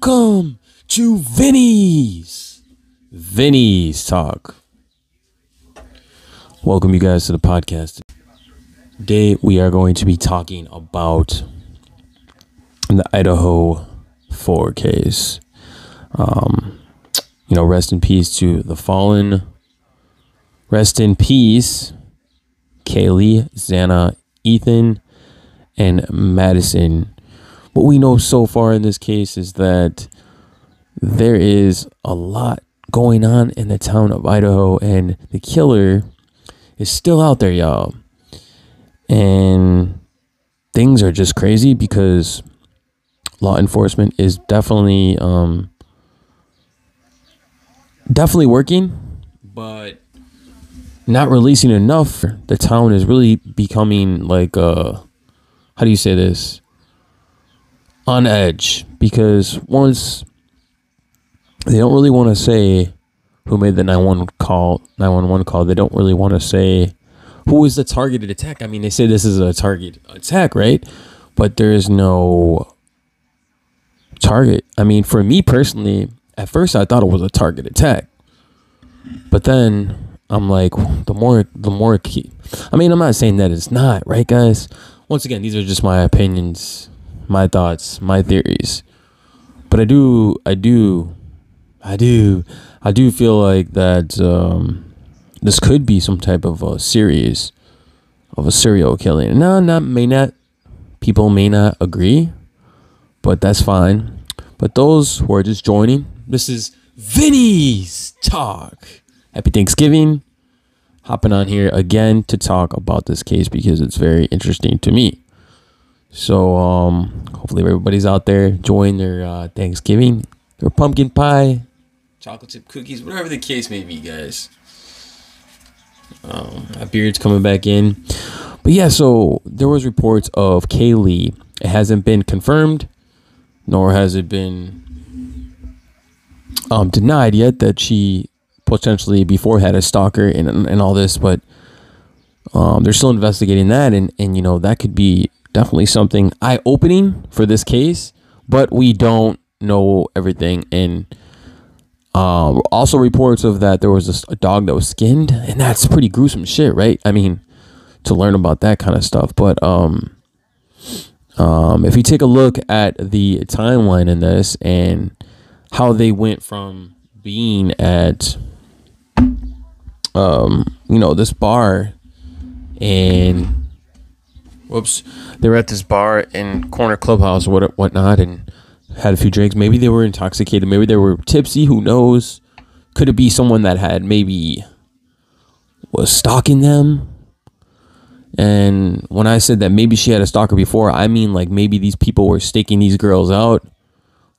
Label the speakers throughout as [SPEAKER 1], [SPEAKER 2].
[SPEAKER 1] Welcome to Vinny's Talk. Welcome you guys to the podcast. Today we are going to be talking about the Idaho 4 case. Rest in peace to the fallen. Rest in peace, Kaylee, Xana, Ethan, and Madison. What we know so far in this case is that there is a lot going on in the town of Idaho, and the killer is still out there, y'all. And things are just crazy because law enforcement is definitely working, but not releasing enough. The town is really becoming like how do you say this? On edge, because once they don't really want to say who made the 911 call. They don't really want to say who is the targeted attack. I mean, they say this is a target attack, right? But there is no target. I mean, for me personally, at first I thought it was a target attack, but then I'm like, the more I mean, I'm not saying that it's not, right, guys? Once again, these are just my opinions, my thoughts, my theories. But I do feel like that this could be some type of a series of a serial killing. People may not agree, but that's fine. But those who are just joining, this is Vinny's Talk. Happy Thanksgiving. Hopping on here again to talk about this case because it's very interesting to me. So hopefully everybody's out there enjoying their Thanksgiving, their pumpkin pie, chocolate chip cookies, whatever the case may be, guys. My beard's coming back in. But yeah, so there was reports of Kaylee. It hasn't been confirmed, nor has it been denied yet that she potentially before had a stalker and all this, but they're still investigating that, and that could be definitely something eye-opening for this case, but we don't know everything. And also reports of that there was a dog that was skinned, and that's pretty gruesome shit, right? I mean, to learn about that kind of stuff. But if you take a look at the timeline in this and how they went from being at this bar, and they were at this bar in Corner Clubhouse or whatnot, and had a few drinks. Maybe they were intoxicated. Maybe they were tipsy. Who knows? Could it be someone that had maybe was stalking them? And when I said that maybe she had a stalker before, I mean like maybe these people were staking these girls out,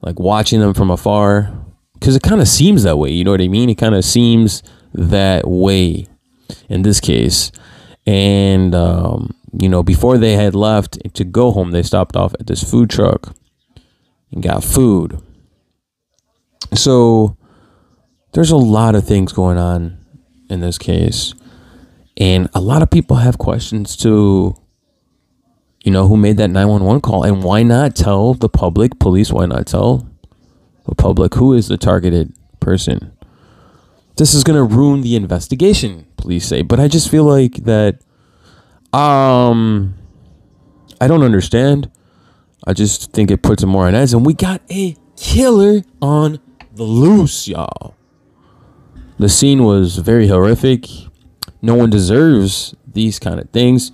[SPEAKER 1] like watching them from afar. Because it kind of seems that way. You know what I mean? It kind of seems that way in this case. And, before they had left to go home, they stopped off at this food truck and got food. So there's a lot of things going on in this case. And a lot of people have questions to, who made that 911 call, and why not tell the public, police, why not tell the public who is the targeted person? This is going to ruin the investigation, police say. But I just feel like that, I don't understand. I just think it puts it more on edge. And we got a killer on the loose, y'all. The scene was very horrific. No one deserves these kind of things.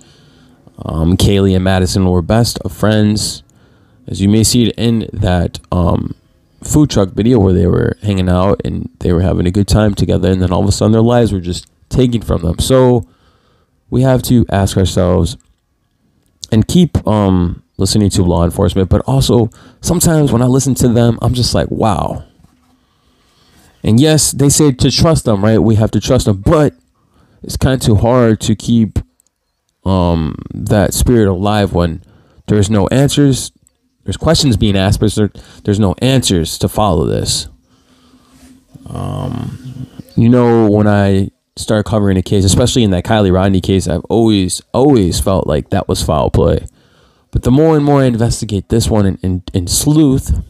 [SPEAKER 1] Kaylee and Madison were best of friends. As you may see it in that food truck video where they were hanging out and they were having a good time together, and then all of a sudden their lives were just taken from them. So we have to ask ourselves and keep listening to law enforcement, but also sometimes when I listen to them, I'm just like, wow. And yes, they say to trust them, right? We have to trust them, but it's kind of too hard to keep that spirit alive when there's no answers. There's questions being asked, but there's no answers to follow this. When I started covering a case, especially in that Kylie Rodney case, I've always felt like that was foul play. But the more and more I investigate this one and sleuth,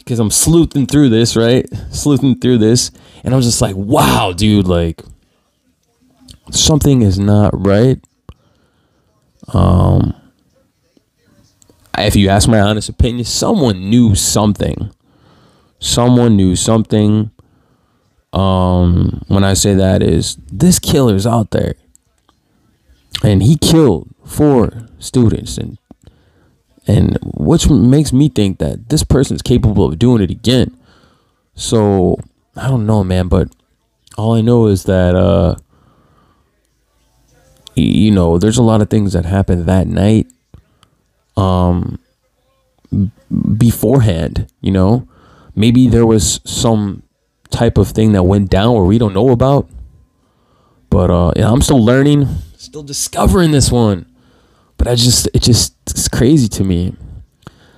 [SPEAKER 1] because I'm sleuthing through this, right? Sleuthing through this. And I was just like, wow, dude, like, something is not right. If you ask my honest opinion, someone knew something. Someone knew something. When I say that is, this killer's out there. And he killed 4 students. And which makes me think that this person's capable of doing it again. So, I don't know, man. But all I know is that, you know, there's a lot of things that happened that night. Beforehand, you know, maybe there was some type of thing that went down where we don't know about. But yeah, I'm still learning, still discovering this one. But it's crazy to me.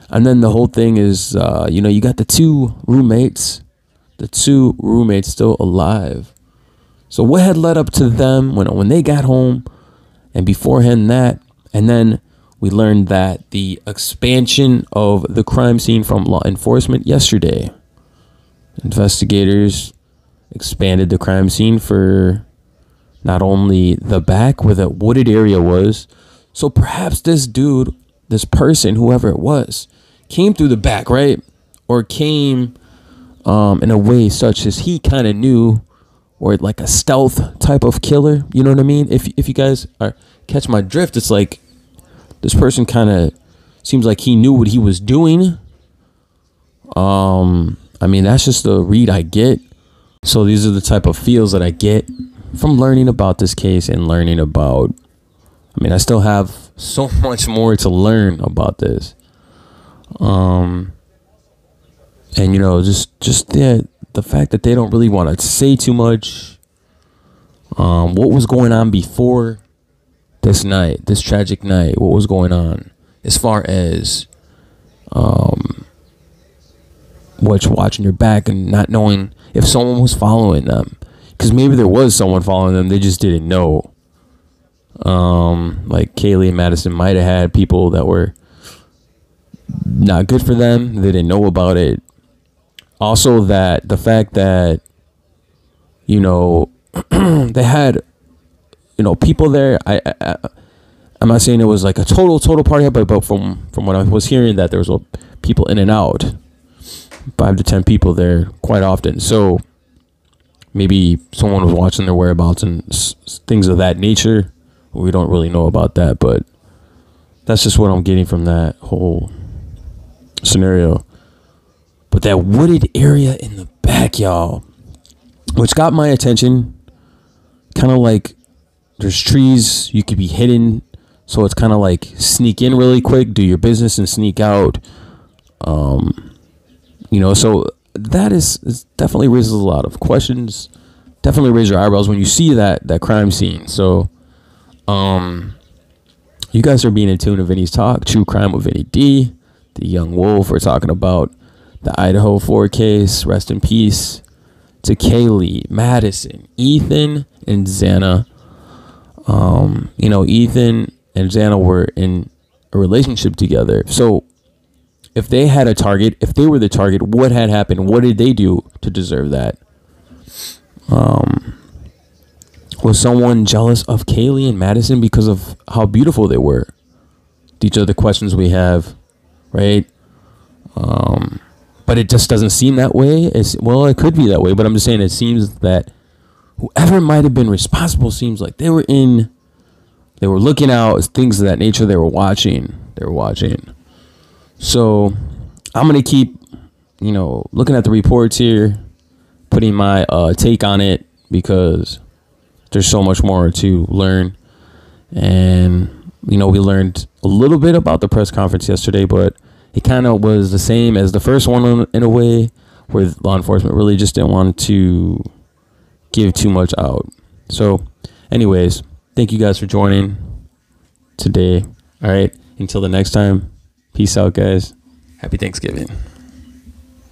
[SPEAKER 1] And then the whole thing is, you know, you got the two roommates still alive. So what had led up to them when they got home, and beforehand that, and then we learned that the expansion of the crime scene from law enforcement yesterday. Investigators expanded the crime scene for not only the back where the wooded area was. So perhaps this dude, this person, whoever it was, came through the back, right? Or came in a way such as he kind of knew, or like a stealth type of killer. You know what I mean? If you guys catch my drift, it's like, this person kind of seems like he knew what he was doing. I mean, that's just the read I get. So these are the type of feels that I get from learning about this case and learning about, I mean, I still have so much more to learn about this. And, you know, just the fact that they don't really want to say too much. What was going on before this night, this tragic night? What was going on as far as watching your back and not knowing if someone was following them? Because maybe there was someone following them, they just didn't know. Like Kaylee and Madison might have had people that were not good for them. They didn't know about it. Also, that the fact that, you know, they had, you know, people there. I'm not saying it was like a total party, but from what I was hearing, that there was people in and out, 5 to 10 people there quite often. So maybe someone was watching their whereabouts and things of that nature. We don't really know about that, but that's just what I'm getting from that whole scenario. But that wooded area in the back, y'all, which got my attention, kind of like there's trees, you could be hidden, so it's kind of like sneak in really quick, do your business and sneak out. You know, so that is definitely raises a lot of questions. Definitely raise your eyebrows when you see that crime scene. So you guys are being in tune to Vinny's Talk, True Crime with Vinny D, the Young Wolf. We're talking about the Idaho 4 case. Rest in peace to Kaylee, Madison, Ethan, and Xana. You know, Ethan and Xana were in a relationship together. So if they had a target, if they were the target, what had happened? What did they do to deserve that? Was someone jealous of Kaylee and Madison because of how beautiful they were? These are the questions we have, right? But it just doesn't seem that way. Well, it could be that way, but I'm just saying it seems that whoever might have been responsible seems like they were looking out, things of that nature. They were watching. So I'm going to keep, you know, looking at the reports here, putting my take on it, because there's so much more to learn. And, you know, we learned a little bit about the press conference yesterday, but it kind of was the same as the first one in a way, where law enforcement really just didn't want to give too much out. So anyways, thank you guys for joining today. All right. Until the next time. Peace out, guys. Happy Thanksgiving.